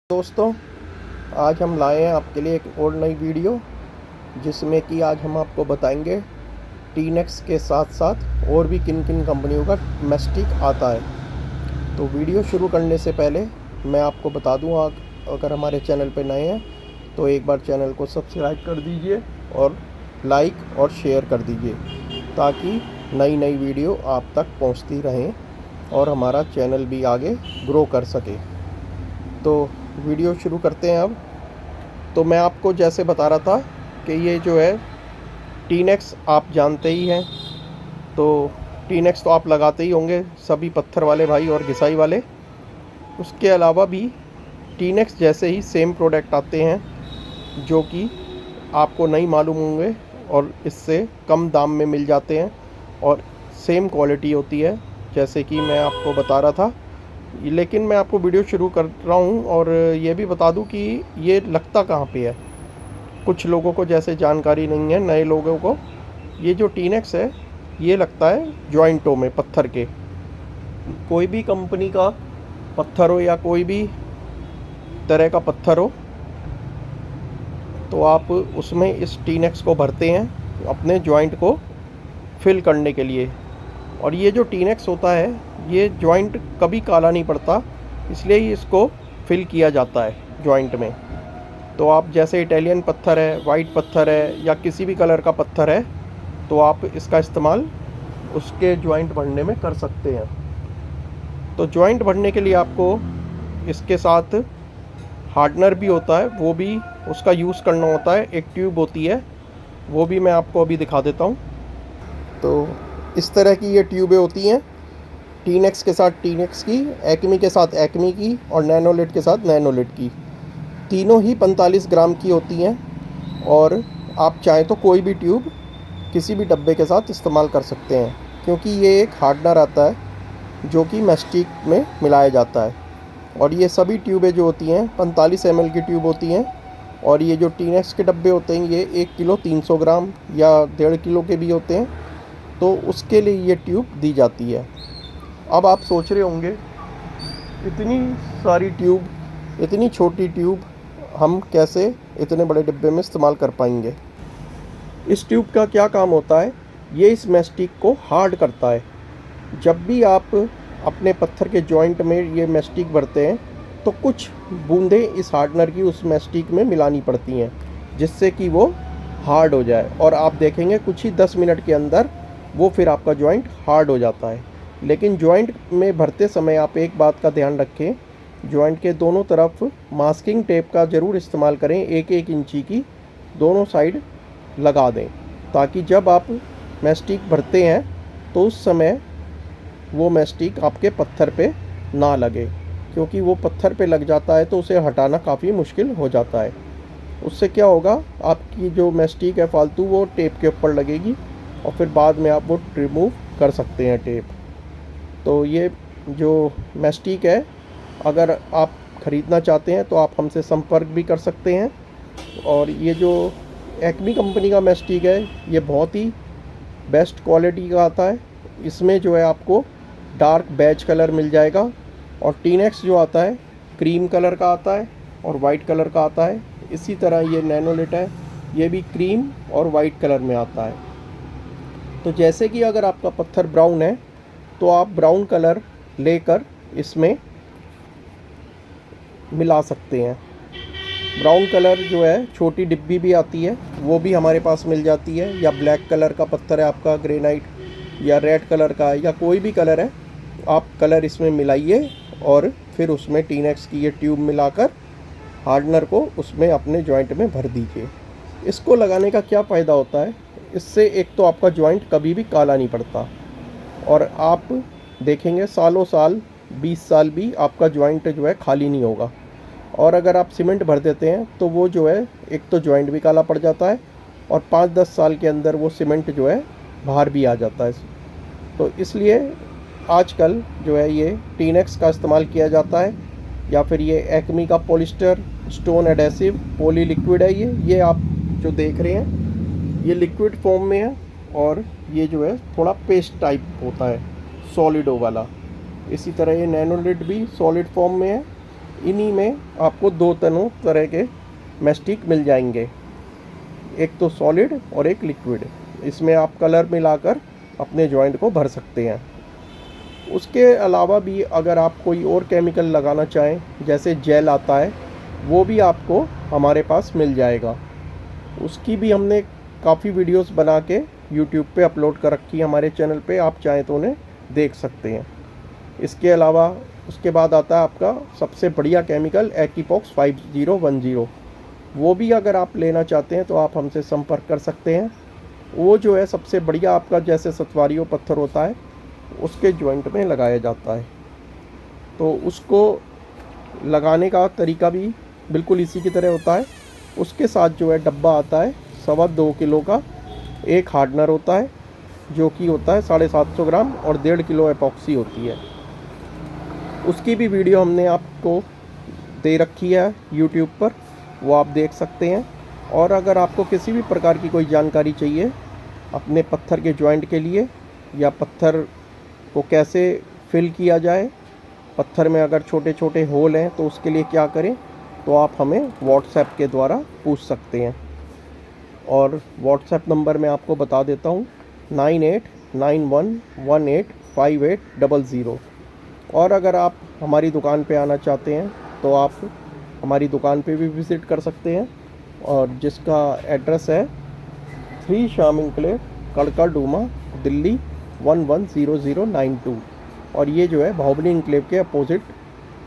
दोस्तों, आज हम लाए हैं आपके लिए एक और नई वीडियो, जिसमें कि आज हम आपको बताएंगे टीनेक्स के साथ साथ और भी किन किन कंपनियों का मेस्टिक आता है। तो वीडियो शुरू करने से पहले मैं आपको बता दूं, अगर हमारे चैनल पर नए हैं तो एक बार चैनल को सब्सक्राइब कर दीजिए और लाइक और शेयर कर दीजिए, ताकि नई नई वीडियो आप तक पहुंचती रहें और हमारा चैनल भी आगे ग्रो कर सके। तो वीडियो शुरू करते हैं अब। तो मैं आपको जैसे बता रहा था कि ये जो है टीनेक्स आप जानते ही हैं। तो टीनेक्स तो आप लगाते ही होंगे सभी पत्थर वाले भाई और घिसाई वाले। उसके अलावा भी टीनेक्स जैसे ही सेम प्रोडक्ट आते हैं जो कि आपको नहीं मालूम होंगे और इससे कम दाम में मिल जाते हैं और सेम क्वालिटी होती है, जैसे कि मैं आपको बता रहा था। लेकिन मैं आपको वीडियो शुरू कर रहा हूँ और ये भी बता दूँ कि ये लगता कहाँ पे है। कुछ लोगों को जैसे जानकारी नहीं है, नए लोगों को, ये जो टीनेक्स है ये लगता है जॉइंटों में, पत्थर के। कोई भी कंपनी का पत्थर हो या कोई भी तरह का पत्थर हो, तो आप उसमें इस टीनेक्स को भरते हैं अपने जॉइंट को फिल करने के लिए। और ये जो टीनेक्स होता है ये जॉइंट कभी काला नहीं पड़ता, इसलिए ही इसको फिल किया जाता है जॉइंट में। तो आप जैसे इटालियन पत्थर है, वाइट पत्थर है या किसी भी कलर का पत्थर है, तो आप इसका इस्तेमाल उसके जॉइंट भरने में कर सकते हैं। तो जॉइंट भरने के लिए आपको इसके साथ हार्डनर भी होता है, वो भी उसका यूज़ करना होता है। एक ट्यूब होती है, वो भी मैं आपको अभी दिखा देता हूँ। तो इस तरह की ये ट्यूबें होती हैं, टीनेक्स के साथ टीनेक्स की, एक्मी के साथ एक्मी की और नैनोलिट के साथ नैनोलिट की। तीनों ही 45 ग्राम की होती हैं और आप चाहें तो कोई भी ट्यूब किसी भी डब्बे के साथ इस्तेमाल कर सकते हैं, क्योंकि ये एक हार्डनर आता है जो कि मेस्टिक में मिलाया जाता है। और ये सभी ट्यूबें जो होती हैं 45 ml की ट्यूब होती हैं। और ये जो टीनेक्स के डब्बे होते हैं ये 1 किलो 300 ग्राम या 1.5 किलो के भी होते हैं, तो उसके लिए ये ट्यूब दी जाती है। अब आप सोच रहे होंगे, इतनी सारी ट्यूब, इतनी छोटी ट्यूब हम कैसे इतने बड़े डिब्बे में इस्तेमाल कर पाएंगे। इस ट्यूब का क्या काम होता है, ये इस मेस्टिक को हार्ड करता है। जब भी आप अपने पत्थर के जॉइंट में ये मेस्टिक भरते हैं तो कुछ बूंदें इस हार्डनर की उस मेस्टिक में मिलानी पड़ती हैं, जिससे कि वो हार्ड हो जाए। और आप देखेंगे कुछ ही 10 मिनट के अंदर वो फिर आपका जॉइंट हार्ड हो जाता है। लेकिन जॉइंट में भरते समय आप एक बात का ध्यान रखें, जॉइंट के दोनों तरफ मास्किंग टेप का ज़रूर इस्तेमाल करें। 1-1 इंची की दोनों साइड लगा दें, ताकि जब आप मेस्टिक भरते हैं तो उस समय वो मेस्टिक आपके पत्थर पे ना लगे, क्योंकि वो पत्थर पे लग जाता है तो उसे हटाना काफ़ी मुश्किल हो जाता है। उससे क्या होगा, आपकी जो मेस्टिक है फालतू वो टेप के ऊपर लगेगी और फिर बाद में आप वो रिमूव कर सकते हैं टेप। तो ये जो मेस्टिक है, अगर आप ख़रीदना चाहते हैं तो आप हमसे संपर्क भी कर सकते हैं। और ये जो एक्मी कंपनी का मेस्टिक है ये बहुत ही बेस्ट क्वालिटी का आता है। इसमें जो है आपको डार्क बेज कलर मिल जाएगा, और टीनेक्स जो आता है क्रीम कलर का आता है और वाइट कलर का आता है। इसी तरह ये नैनोलिट है, ये भी क्रीम और वाइट कलर में आता है। तो जैसे कि अगर आपका पत्थर ब्राउन है तो आप ब्राउन कलर लेकर इसमें मिला सकते हैं। ब्राउन कलर जो है छोटी डिब्बी भी आती है, वो भी हमारे पास मिल जाती है। या ब्लैक कलर का पत्थर है आपका, ग्रेनाइट या रेड कलर का या कोई भी कलर है, आप कलर इसमें मिलाइए और फिर उसमें टीनेक्स की ये ट्यूब मिलाकर हार्डनर को उसमें अपने जॉइंट में भर दीजिए। इसको लगाने का क्या फ़ायदा होता है, इससे एक तो आपका जॉइंट कभी भी काला नहीं पड़ता, और आप देखेंगे सालों साल 20 साल भी आपका जॉइंट जो है खाली नहीं होगा। और अगर आप सीमेंट भर देते हैं तो वो जो है एक तो जॉइंट भी काला पड़ जाता है और 5-10 साल के अंदर वो सीमेंट जो है बाहर भी आ जाता है। तो इसलिए आजकल जो है ये टीनेक्स का इस्तेमाल किया जाता है, या फिर ये एक्मी का polyester stone adhesive poly liquid है। ये आप जो देख रहे हैं ये लिक्विड फॉर्म में है, और ये जो है थोड़ा पेस्ट टाइप होता है सॉलिडो वाला। इसी तरह ये नैनोलिट भी सॉलिड फॉर्म में है, इन्हीं में आपको दो तरह के मैस्टिक मिल जाएंगे, एक तो सॉलिड और एक लिक्विड। इसमें आप कलर मिलाकर अपने जॉइंट को भर सकते हैं। उसके अलावा भी अगर आप कोई और केमिकल लगाना चाहें, जैसे जेल आता है, वो भी आपको हमारे पास मिल जाएगा। उसकी भी हमने काफ़ी वीडियोस बना के यूट्यूब पे अपलोड कर रखी है हमारे चैनल पे, आप चाहें तो उन्हें देख सकते हैं। इसके अलावा उसके बाद आता है आपका सबसे बढ़िया केमिकल एक्कीपॉक्स 5010। वो भी अगर आप लेना चाहते हैं तो आप हमसे संपर्क कर सकते हैं। वो जो है सबसे बढ़िया आपका, जैसे सतवारियों पत्थर होता है उसके जॉइंट में लगाया जाता है। तो उसको लगाने का तरीका भी बिल्कुल इसी की तरह होता है। उसके साथ जो है डब्बा आता है 2.25 किलो का, एक हार्डनर होता है जो कि होता है 750 ग्राम, और 1.5 किलो एपॉक्सी होती है। उसकी भी वीडियो हमने आपको दे रखी है यूट्यूब पर, वो आप देख सकते हैं। और अगर आपको किसी भी प्रकार की कोई जानकारी चाहिए अपने पत्थर के जॉइंट के लिए, या पत्थर को कैसे फिल किया जाए, पत्थर में अगर छोटे छोटे होल हैं तो उसके लिए क्या करें, तो आप हमें व्हाट्सएप के द्वारा पूछ सकते हैं। और व्हाट्सएप नंबर मैं आपको बता देता हूँ, 9891185800। और अगर आप हमारी दुकान पे आना चाहते हैं तो आप हमारी दुकान पे भी विज़िट कर सकते हैं, और जिसका एड्रेस है 3 शाम एन्क्लेव, कड़कड़ डूमा, दिल्ली 110092। और ये जो है बाहुबली एन्क्लेव के अपोजिट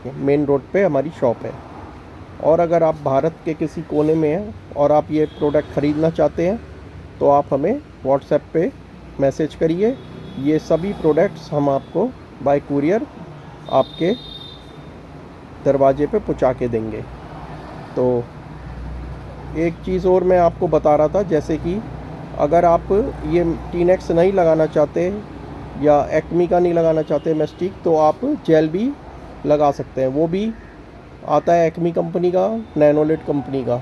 मेन रोड पे हमारी शॉप है। और अगर आप भारत के किसी कोने में हैं और आप ये प्रोडक्ट ख़रीदना चाहते हैं तो आप हमें व्हाट्सएप पे मैसेज करिए। ये सभी प्रोडक्ट्स हम आपको बाय कुरियर आपके दरवाजे पे पहुंचा के देंगे। तो एक चीज़ और मैं आपको बता रहा था, जैसे कि अगर आप ये टीनेक्स नहीं लगाना चाहते या एक्मी का नहीं लगाना चाहते मैस्टिक, तो आप जेल भी लगा सकते हैं। वो भी आता है एक्मी कंपनी का, नैनोलिट कंपनी का,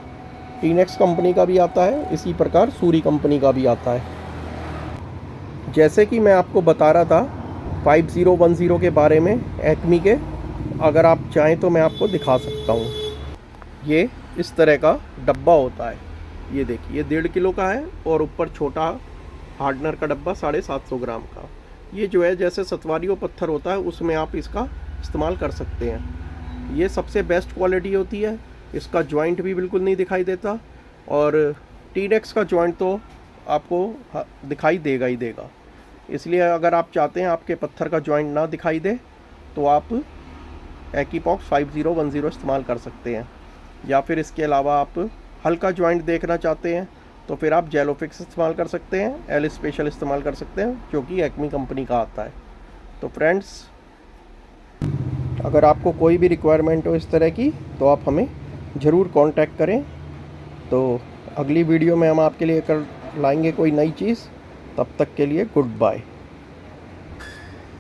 टीनेक्स कंपनी का भी आता है, इसी प्रकार सूरी कंपनी का भी आता है। जैसे कि मैं आपको बता रहा था 5010 के बारे में एक्मी के, अगर आप चाहें तो मैं आपको दिखा सकता हूँ। ये इस तरह का डब्बा होता है, ये देखिए, ये 1.5 किलो का है, और ऊपर छोटा हार्डनर का डब्बा 750 ग्राम का। ये जो है जैसे सतवारियों पत्थर होता है उसमें आप इसका इस्तेमाल कर सकते हैं। ये सबसे बेस्ट क्वालिटी होती है, इसका जॉइंट भी बिल्कुल नहीं दिखाई देता, और टीनेक्स का जॉइंट तो आपको दिखाई देगा ही देगा। इसलिए अगर आप चाहते हैं आपके पत्थर का जॉइंट ना दिखाई दे तो आप एक्कीपॉक्स 5010 इस्तेमाल कर सकते हैं। या फिर इसके अलावा आप हल्का जॉइंट देखना चाहते हैं तो फिर आप जेलोफिक्स इस्तेमाल कर सकते हैं, एल स्पेशल इस्तेमाल कर सकते हैं, जो कि एक्मी कंपनी का आता है। तो फ्रेंड्स, अगर आपको कोई भी रिक्वायरमेंट हो इस तरह की तो आप हमें ज़रूर कांटेक्ट करें। तो अगली वीडियो में हम आपके लिए कर लाएंगे कोई नई चीज़। तब तक के लिए गुड बाय।